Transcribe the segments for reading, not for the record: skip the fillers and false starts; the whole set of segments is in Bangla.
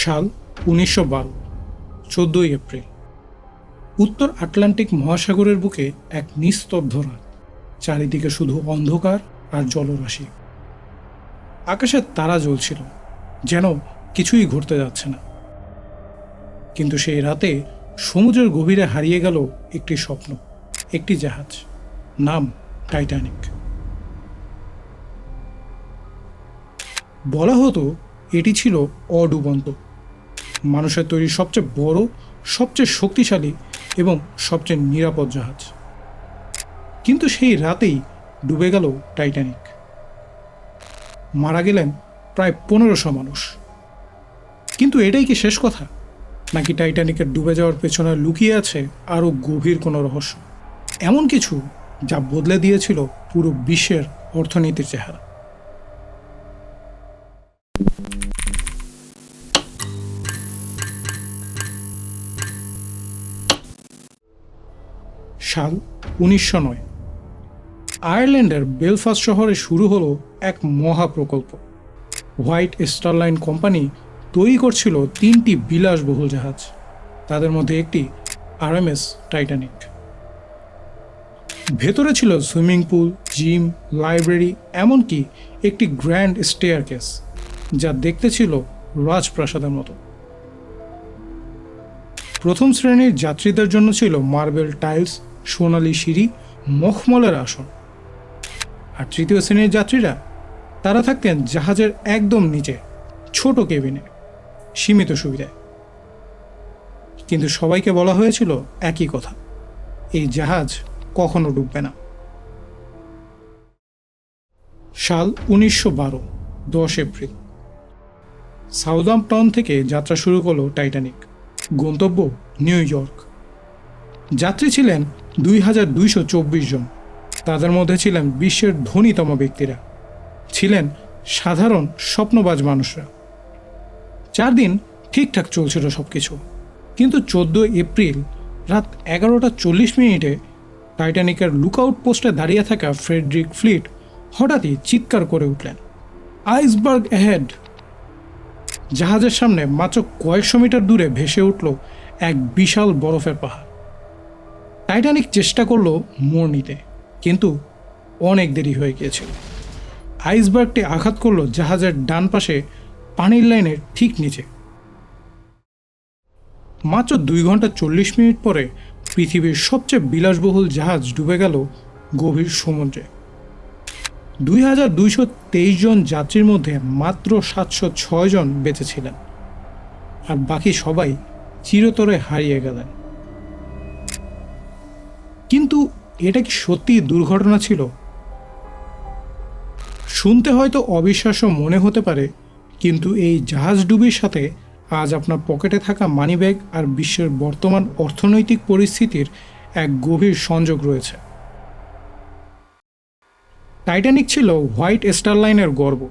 সাল 1912, 14 এপ্রিল। উত্তর আটলান্টিক মহাসাগরের বুকে এক নিস্তব্ধ রাত। চারিদিকে শুধু অন্ধকার আর জলরাশি। আকাশে তারা জ্বলছিল, যেন কিছুই ঘটতে যাচ্ছে না। কিন্তু সেই রাতে সমুদ্রের গভীরে হারিয়ে গেল একটি স্বপ্ন, একটি জাহাজ, নাম টাইটানিক। বলা হতো এটি ছিল অডুবন্ত, মানুষের তৈরি সবচেয়ে বড়, সবচেয়ে শক্তিশালী এবং সবচেয়ে নিরাপদ জাহাজ। কিন্তু সেই রাতেই ডুবে গেল টাইটানিক। মারা গেলেন প্রায় 1500 মানুষ। কিন্তু এটাই কি শেষ কথা, নাকি টাইটানিকের ডুবে যাওয়ার পেছনে লুকিয়ে আছে আরও গভীর কোনো রহস্য, এমন কিছু যা বদলে দিয়েছিল পুরো বিশ্বের অর্থনীতির চেহারা? সাল 1909। আয়ারল্যান্ডের বেলফাস্ট শহরে শুরু হলো এক মহা প্রকল্প। হোয়াইট স্টার লাইন কোম্পানি তৈরি করছিল 3টি বিলাসবহুল জাহাজ, তাদের মধ্যে একটি আরএমএস টাইটানিক। ভেতরে ছিল সুইমিং পুল, জিম, লাইব্রেরি, এমনকি একটি গ্র্যান্ড স্টেয়ারকেস, যা দেখতে ছিল রাজপ্রাসাদের মতো। প্রথম শ্রেণীর যাত্রীদের জন্য ছিল মার্বেল টাইলস, সোনালি সিঁড়ি, মখমলের আসন। আর তৃতীয় শ্রেণীর যাত্রীরা, তারা থাকতেন জাহাজের একদম নিচে, ছোট কেবিনে, সীমিত সুবিধায়। কিন্তু সবাইকে বলা হয়েছিল একই কথা, এই জাহাজ কখনো ডুববে না। সাল 1912, 10 এপ্রিল। সাউদাম্পটন থেকে যাত্রা শুরু করলো টাইটানিক। গন্তব্য নিউ ইয়র্ক। যাত্রী ছিলেন 2224 জন। তাদের মধ্যে ছিলেন বিশ্বের ধনীতম ব্যক্তিরা, ছিলেন সাধারণ স্বপ্নবাজ মানুষরা। 4 দিন ঠিকঠাক চলছিল সব কিছু। কিন্তু 14 এপ্রিল রাত 11:40 টাইটানিকের লুকআউট পোস্টে দাঁড়িয়ে থাকা ফ্রেডরিক ফ্লিট হঠাৎই চিৎকার করে উঠলেন, আইসবার্গ অ্যাহেড! জাহাজের সামনে মাত্র কয়েকশো মিটার দূরে ভেসে উঠল এক বিশাল বরফের পাহাড়। টাইটানিক চেষ্টা করলো মোড় নিতে, কিন্তু অনেক দেরি হয়ে গিয়েছিল। আইসবার্গটি আঘাত করলো জাহাজের ডান পাশে পানির লাইনের ঠিক নিচে। মাত্র 2 ঘন্টা 40 মিনিট পরে পৃথিবীর সবচেয়ে বিলাসবহুল জাহাজ ডুবে গেল গভীর সমুদ্রে। 2223 জন যাত্রীর মধ্যে মাত্র 706 জন বেঁচে ছিলেন, আর বাকি সবাই চিরতরে হারিয়ে গেলেন। কিন্তু এটা কি সত্যি দুর্ঘটনা ছিল? শুনতে হয়তো অবিশ্বাস্য মনে হতে পারে, কিন্তু এই জাহাজ ডুবির সাথে আজ আপনার পকেটে থাকা মানিব্যাগ আর বিশ্বের বর্তমান অর্থনৈতিক পরিস্থিতির এক গভীর সংযোগ রয়েছে। টাইটানিক ছিল হোয়াইট স্টার লাইনের গর্ব,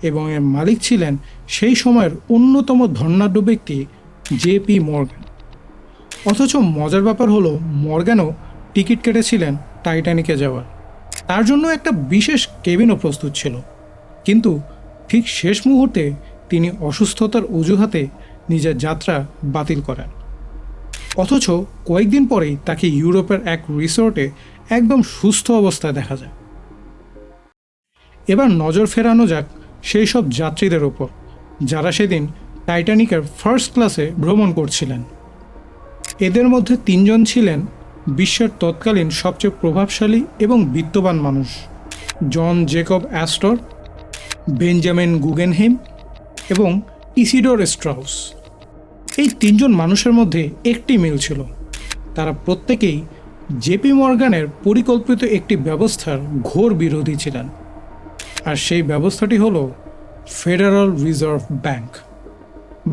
এবং এর মালিক ছিলেন সেই সময়ের অন্যতম ধনাঢ্য ব্যক্তি জেপি মর্গ্যান। অথচ মজার ব্যাপার হলো, মর্গ্যানও টিকিট কেটেছিলেন টাইটানিকে যাওয়ার। তার জন্য একটা বিশেষ কেবিনও প্রস্তুত ছিল। কিন্তু ঠিক শেষ মুহূর্তে তিনি অসুস্থতার অজুহাতে নিজের যাত্রা বাতিল করেন। অথচ কয়েকদিন পরেই তাকে ইউরোপের এক রিসোর্টে একদম সুস্থ অবস্থায় দেখা যায়। এবার নজর ফেরানো যাক সেই সব যাত্রীদের ওপর, যারা সেদিন টাইটানিকের ফার্স্ট ক্লাসে ভ্রমণ করছিলেন। এদের মধ্যে 3 জন ছিলেন বিশ্বের তৎকালীন সবচেয়ে প্রভাবশালী এবং বিত্তবান মানুষ, জন জেকব অ্যাস্টর, বেঞ্জামিন গুগেনহেইম এবং ইসিডোর স্ট্রাউস। এই 3 জন মানুষের মধ্যে একটি মিল ছিল, তারা প্রত্যেকেই জেপি মর্গ্যানের পরিকল্পিত একটি ব্যবস্থার ঘোর বিরোধী ছিলেন। আর সেই ব্যবস্থাটি হলো ফেডারাল রিজার্ভ ব্যাংক,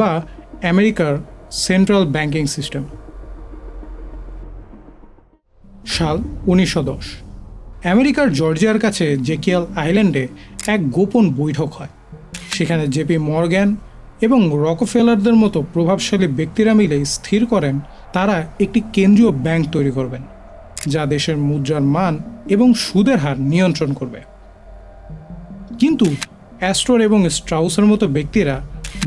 বা আমেরিকার সেন্ট্রাল ব্যাংকিং সিস্টেম। সাল 1910। আমেরিকার জর্জিয়ার কাছে জেকিয়াল আইল্যান্ডে এক গোপন বৈঠক হয়। সেখানে জেপি মর্গ্যান এবং রকফেলারদের মতো প্রভাবশালী ব্যক্তিরা মিলে স্থির করেন তারা একটি কেন্দ্রীয় ব্যাংক তৈরি করবেন, যা দেশের মুদ্রার মান এবং সুদের হার নিয়ন্ত্রণ করবে। কিন্তু অ্যাস্টর এবং স্ট্রাউসের মতো ব্যক্তিরা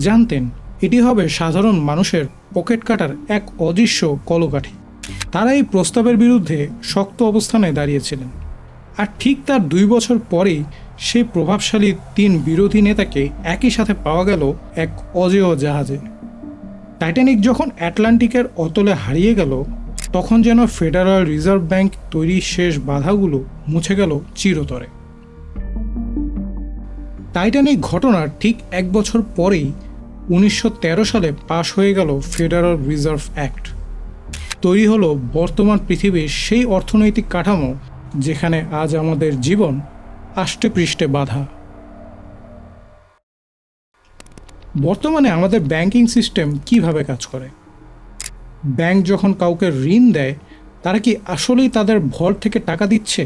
জানতেন এটি হবে সাধারণ মানুষের পকেট কাটার এক অদৃশ্য কলকাঠি। তারা এই প্রস্তাবের বিরুদ্ধে শক্ত অবস্থানে দাঁড়িয়েছিলেন। আর ঠিক তার 2 বছর পরেই সেই প্রভাবশালী 3 বিরোধী নেতাকে একই সাথে পাওয়া গেল এক অজেয় জাহাজে। টাইটানিক যখন আটলান্টিকের অতলে হারিয়ে গেল, তখন যেন ফেডারাল রিজার্ভ ব্যাংক তৈরির শেষ বাধাগুলো মুছে গেল চিরতরে। টাইটানিক ঘটনার ঠিক 1 বছর পরেই 1913 সালে পাশ হয়ে গেল ফেডারাল রিজার্ভ অ্যাক্ট। তৈরি হলো বর্তমান পৃথিবীর সেই অর্থনৈতিক কাঠামো যেখানে আজ আমাদের জীবন আষ্টে পৃষ্ঠে বাঁধা। বর্তমানে আমাদের ব্যাংকিং সিস্টেম কিভাবে কাজ করে? ব্যাংক যখন কাউকে ঋণ দেয়, তারা কি আসলেই তাদের ভল্ট থেকে টাকা দিচ্ছে?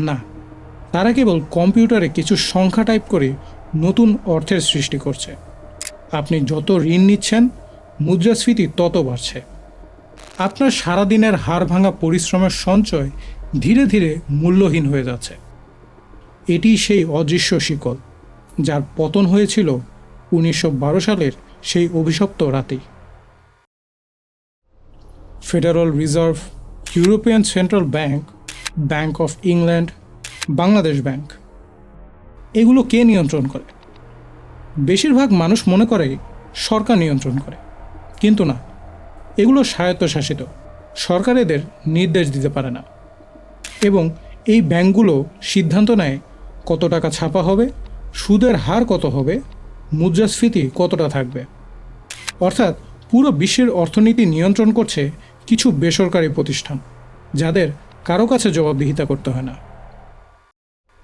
না, তারা কেবল কম্পিউটারে কিছু সংখ্যা টাইপ করে নতুন অর্থের সৃষ্টি করছে। আপনি যত ঋণ নিচ্ছেন, মুদ্রাস্ফীতি তত বাড়ছে। আপনার সারাদিনের হাড় ভাঙা পরিশ্রমের সঞ্চয় ধীরে ধীরে মূল্যহীন হয়ে যাচ্ছে। এটি সেই অদৃশ্য শিকল যার পতন হয়েছিল 1912 সালের সেই অভিশপ্ত রাতেই। Federal reserve, European central bank, bank of England, Bangladesh bank, এগুলো কে নিয়ন্ত্রণ করে? বেশিরভাগ মানুষ মনে করে সরকার নিয়ন্ত্রণ করে, কিন্তু না, এগুলো স্বায়ত্তশাসিত। সরকার এদের নির্দেশ দিতে পারে না। এবং এই ব্যাংকগুলো সিদ্ধান্ত নেয় কত টাকা ছাপা হবে, সুদের হার কত হবে, মুদ্রাস্ফীতি কতটা থাকবে। অর্থাৎ পুরো বিশ্বের অর্থনীতি নিয়ন্ত্রণ করছে কিছু বেসরকারি প্রতিষ্ঠান, যাদের কারো কাছে জবাবদিহিতা করতে হয় না।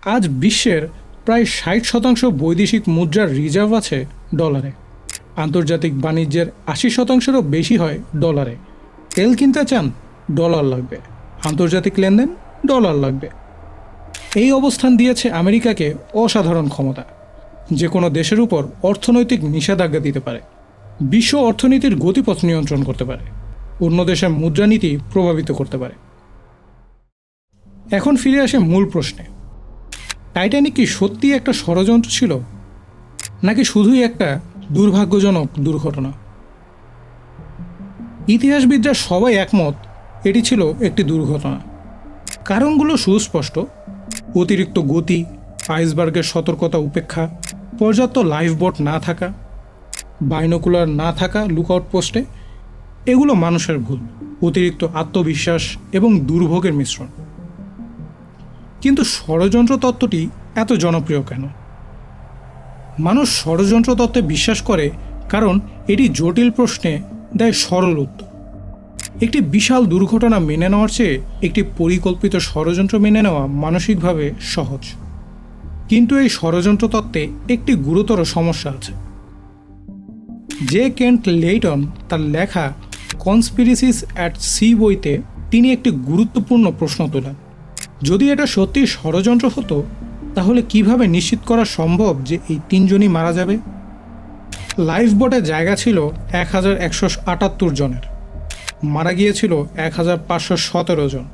আজ বিশ্বের প্রায় 60% বৈদেশিক মুদ্রার রিজার্ভ আছে ডলারে। আন্তর্জাতিক বাণিজ্যের 80%-এরও বেশি হয় ডলারে। তেল কিনতে চান, ডলার লাগবে। আন্তর্জাতিক লেনদেন, ডলার লাগবে। এই অবস্থান দিয়েছে আমেরিকাকে অসাধারণ ক্ষমতা, যে কোনো দেশের উপর অর্থনৈতিক নিষেধাজ্ঞা দিতে পারে, বিশ্ব অর্থনীতির গতিপথ নিয়ন্ত্রণ করতে পারে, অন্য দেশের মুদ্রানীতি প্রভাবিত করতে পারে। এখন ফিরে আসে মূল প্রশ্নে, টাইটানিক কি সত্যিই একটা ষড়যন্ত্র ছিল, নাকি শুধুই একটা দুর্ভাগ্যজনক দুর্ঘটনা? ইতিহাসবিদরা সবাই একমত এটি ছিল একটি দুর্ঘটনা। কারণগুলো সুস্পষ্ট: অতিরিক্ত গতি, আইসবার্গের সতর্কতা উপেক্ষা, পর্যাপ্ত লাইফবোট না থাকা, বাইনোকুলার না থাকা লুকআউট পোস্টে। এগুলো মানুষের ভুল, অতিরিক্ত আত্মবিশ্বাস এবং দুর্ভোগের মিশ্রণ। কিন্তু ষড়যন্ত্র তত্ত্বটি এত জনপ্রিয় কেন? মানুষ ষড়যন্ত্র তত্ত্বে বিশ্বাস করে কারণ এটি জটিল প্রশ্নে দেয় সরল উত্তর। একটি বিশাল দুর্ঘটনা মেনে নেওয়ার চেয়ে একটি পরিকল্পিত ষড়যন্ত্র মেনে নেওয়া মানসিকভাবে সহজ। কিন্তু এই ষড়যন্ত্র তত্ত্বে একটি গুরুতর সমস্যা আছে। জে কেন্ট লেইটন তার লেখা কনস্পিরেসিস অ্যাট সি বইতে তিনি একটি গুরুত্বপূর্ণ প্রশ্ন তোলেন। যদি এটা সত্যি ষড়যন্ত্র হতো, তাহলে কিভাবে নিশ্চিত করা সম্ভব যে এই 3 জনই মারা যাবে? লাইফবোটে জায়গা ছিল 1178 জনের, মারা গিয়েছিল 1517 জন।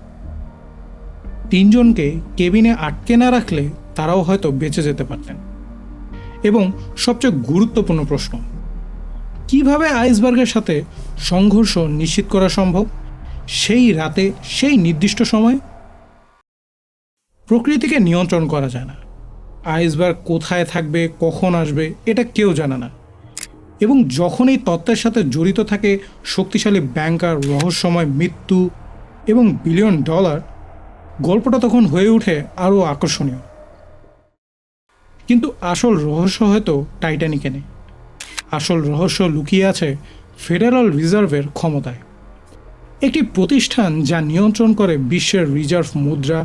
3 জনকে কেবিনে আটকে না রাখলে তারাও হয়তো বেঁচে যেতে পারতেন। এবং সবচেয়ে গুরুত্বপূর্ণ প্রশ্ন, কিভাবে আইসবার্গের সাথে সংঘর্ষ নিশ্চিত করা সম্ভব সেই রাতে, সেই নির্দিষ্ট সময়ে? প্রকৃতিকে নিয়ন্ত্রণ করা যায় না। আইসবার্গ কোথায় থাকবে, কখন আসবে, এটা কেউ জানে না। এবং যখন এই তত্ত্বের সাথে জড়িত থাকে শক্তিশালী ব্যাংকার, রহস্যময় মৃত্যু এবং বিলিয়ন ডলার, গল্পটা তখন হয়ে ওঠে আরও আকর্ষণীয়। কিন্তু আসল রহস্য হয়তো টাইটানিকে নেই। আসল রহস্য লুকিয়ে আছে ফেডারাল রিজার্ভের ক্ষমতায়। একটি প্রতিষ্ঠান যা নিয়ন্ত্রণ করে বিশ্বের রিজার্ভ মুদ্রা,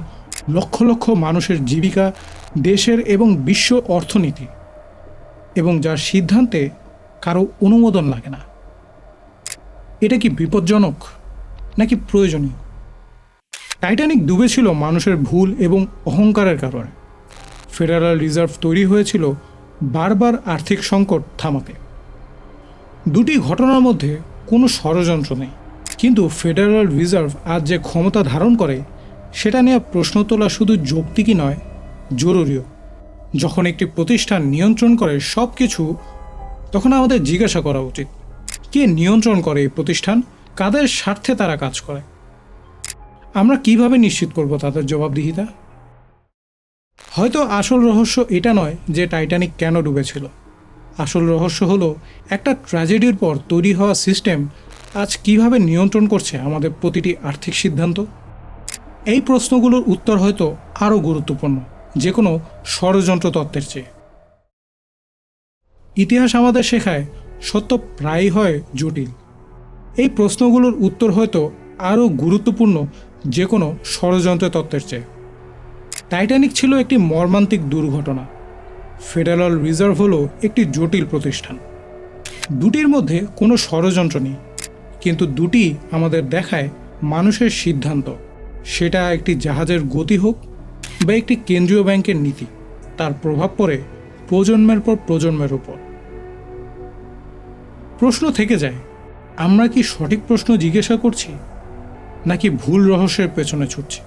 লক্ষ লক্ষ মানুষের জীবিকা, দেশের এবং বিশ্ব অর্থনীতি, এবং যার সিদ্ধান্তে কারো অনুমোদন লাগে না। এটা কি বিপজ্জনক নাকি প্রয়োজনীয়? টাইটানিক ডুবেছিল মানুষের ভুল এবং অহংকারের কারণে। ফেডারাল রিজার্ভ তৈরি হয়েছিল বারবার আর্থিক সংকট থামাতে। দুটি ঘটনার মধ্যে কোনো ষড়যন্ত্র নেই, কিন্তু ফেডারাল রিজার্ভ আজ যে ক্ষমতা ধারণ করে সেটা নিয়ে প্রশ্ন তোলা শুধু যৌক্তিকই নয়, জরুরিও। যখন একটি প্রতিষ্ঠান নিয়ন্ত্রণ করে সব কিছু, তখন আমাদের জিজ্ঞাসা করা উচিত, কে নিয়ন্ত্রণ করে এই প্রতিষ্ঠান, কাদের স্বার্থে তারা কাজ করে? আমরা কিভাবে নিশ্চিত করব তাদের জবাবদিহিতা? হয়তো আসল রহস্য এটা নয় যে টাইটানিক কেন ডুবেছিল। আসল রহস্য হলো একটা ট্র্যাজেডির পর তৈরি হওয়া সিস্টেম আজ কিভাবে নিয়ন্ত্রণ করছে আমাদের প্রতিটি আর্থিক সিদ্ধান্ত। এই প্রশ্নগুলোর উত্তর হয়তো আরও গুরুত্বপূর্ণ যে কোনো ষড়যন্ত্র তত্ত্বের চেয়ে। ইতিহাস আমাদের শেখায় সত্য প্রায়ই হয় জটিল। এই প্রশ্নগুলোর উত্তর হয়তো আরও গুরুত্বপূর্ণ যে কোনো ষড়যন্ত্র তত্ত্বের চেয়ে। টাইটানিক ছিল একটি মর্মান্তিক দুর্ঘটনা, ফেডারেল রিজার্ভ হলো একটি জটিল প্রতিষ্ঠান। দুটির মধ্যে কোনো ষড়যন্ত্র নেই, কিন্তু দুটি আমাদের দেখায় মানুষের সিদ্ধান্ত, সেটা একটি জাহাজের গতি হোক বা একটি কেন্দ্রীয় ব্যাংকের নীতি, তার প্রভাব পড়ে প্রজন্মের পর প্রজন্মের উপর। প্রশ্ন থেকে যায়, আমরা কি সঠিক প্রশ্ন জিজ্ঞাসা করছি নাকি ভুল রহস্যের পেছনে ছুটছি?